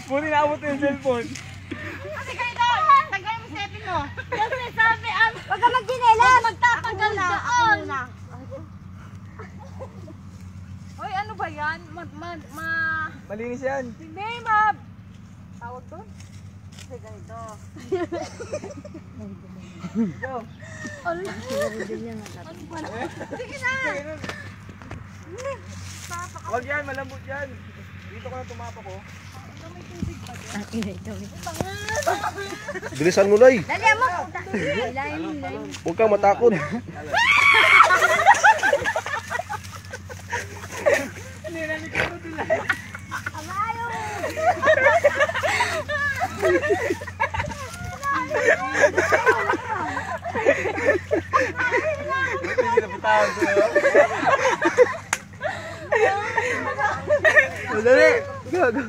Buti naabot yung cellphone. Kasi kayo daw, tagal mo sepin mo. Kasi sabi, wag ka mag-ginelas. Magtatagal doon. Hoy, ano ba yan? Malinis yan. Hindi, mab. Tawag doon? Kasi ganito. Go. Ano ba? Sige na. Wag yan, malambot yan. Dito ko na tumapak ko. Bilisan mo, Nay. Dali mo. Huwag kang matakot. Madali. Go, go.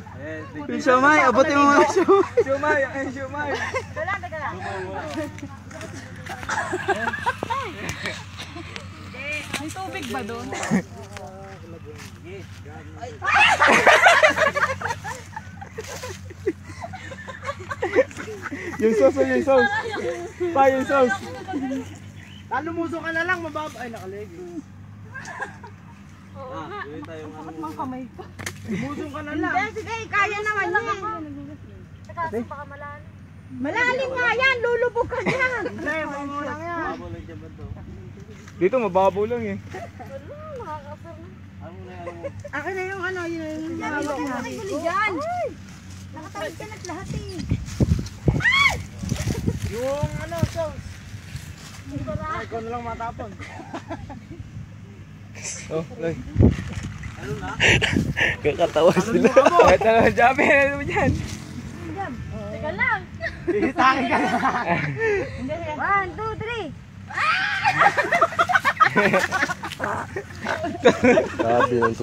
Yung siomay, abutin mo mga siomay. Yung siomay. Dala. May tubig ba doon? Yung sauce, yung sauce. Pa, yung sauce. Lumuso ka na lang, mababa. Ay, nakalig. Sakit mga kamay ko. Lumuso ka na lang. Sige, kaya naman yan. Saka baka malalim. Malalim nga yan, lulubog ka dyan. Hindi, mamula yan. Dito mababaw lang eh. Akin na yung ano, yun yung Yan, huwag ka nakihuli dyan. Nakatawid ka na't lahat eh. yung ano, sauce. Ay, ikaw na lang matapon. Oh, Loy. Kakatawa sila. Kahit na jabe, ano mo dyan? Teka lang. Hihitakin ka na. 1, 2, 3. Sabi ng